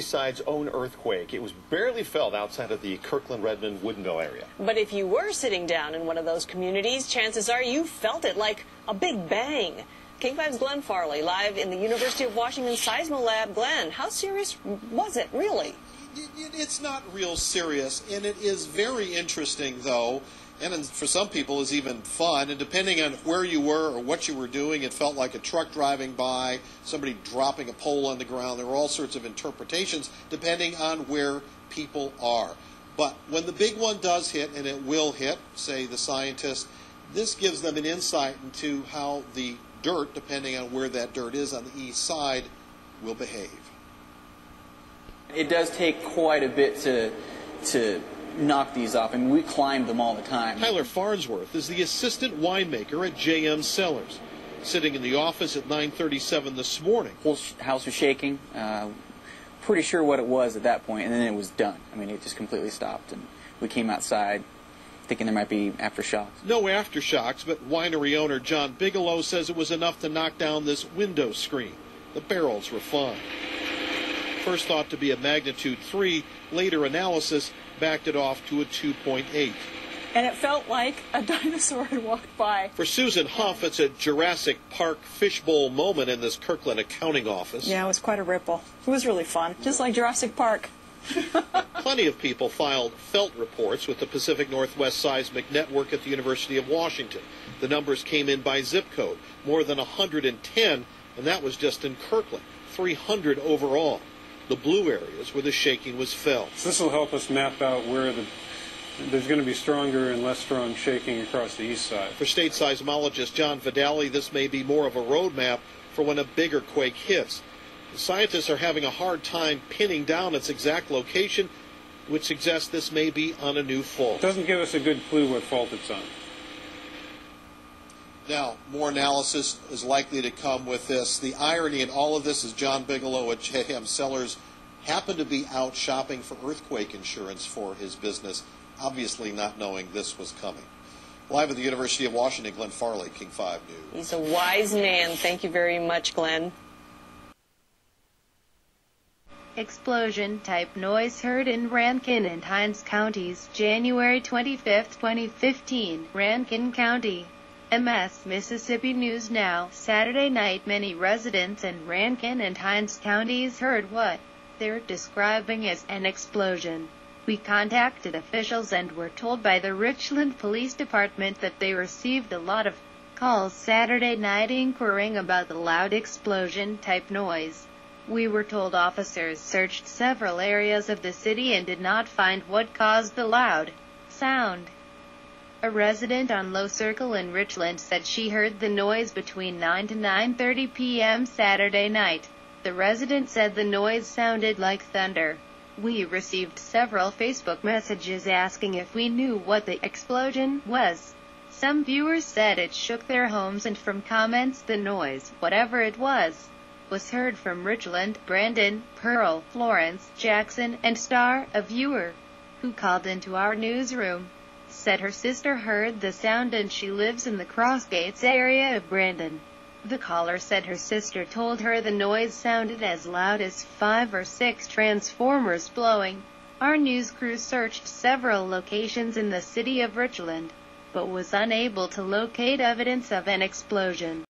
east side's own earthquake. It was barely felt outside of the Kirkland Woodinville area. But if you were sitting down in one of those communities, chances are you felt it like a big bang. King 5's Glenn Farley, live in the University of Washington Seismolab. Glenn, how serious was it, really? It's not real serious, and it is very interesting, though, and for some people is even fun. And depending on where you were or what you were doing, it felt like a truck driving by, somebody dropping a pole on the ground. There were all sorts of interpretations depending on where people are. But when the big one does hit, and it will hit, say the scientists, this gives them an insight into how the dirt, depending on where that dirt is on the east side, will behave. It does take quite a bit to knock these off, and we climb them all the time. Tyler Farnsworth is the assistant winemaker at JM Cellars, sitting in the office at 9:37 this morning. Whole house was shaking. Pretty sure what it was at that point, and then it was done. I mean, it just completely stopped, and we came outside thinking there might be aftershocks. No aftershocks, but winery owner John Bigelow says it was enough to knock down this window screen. The barrels were fine. First thought to be a magnitude 3, later analysis backed it off to a 2.8. And it felt like a dinosaur had walked by. For Susan Huff, it's a Jurassic Park fishbowl moment in this Kirkland accounting office. Yeah, it was quite a ripple. It was really fun, just like Jurassic Park. Plenty of people filed felt reports with the Pacific Northwest Seismic Network at the University of Washington. The numbers came in by zip code, more than 110, and that was just in Kirkland, 300 overall. The blue areas where the shaking was felt. This will help us map out where there's going to be stronger and less strong shaking across the east side. For state seismologist John Vidali, this may be more of a roadmap for when a bigger quake hits. The scientists are having a hard time pinning down its exact location, which suggests this may be on a new fault. It doesn't give us a good clue what fault it's on. Now, more analysis is likely to come with this. The irony in all of this is John Bigelow at JM Cellars happened to be out shopping for earthquake insurance for his business, obviously not knowing this was coming. Live at the University of Washington, Glenn Farley, King 5 News. He's a wise man. Thank you very much, Glenn. Explosion-type noise heard in Rankin and Hinds counties, January 25, 2015, Rankin County. MS Mississippi News Now. Saturday night, many residents in Rankin and Hinds counties heard what they're describing as an explosion. We contacted officials and were told by the Richland Police Department that they received a lot of calls Saturday night inquiring about the loud explosion-type noise. We were told officers searched several areas of the city and did not find what caused the loud sound. A resident on Low Circle in Richland said she heard the noise between 9 to 9:30 p.m. Saturday night. The resident said the noise sounded like thunder. We received several Facebook messages asking if we knew what the explosion was. Some viewers said it shook their homes, and from comments the noise, whatever it was heard from Richland, Brandon, Pearl, Florence, Jackson, and Star. A viewer who called into our newsroom said her sister heard the sound and she lives in the Crossgates area of Brandon. The caller said her sister told her the noise sounded as loud as 5 or 6 transformers blowing. Our news crew searched several locations in the city of Richland, but was unable to locate evidence of an explosion.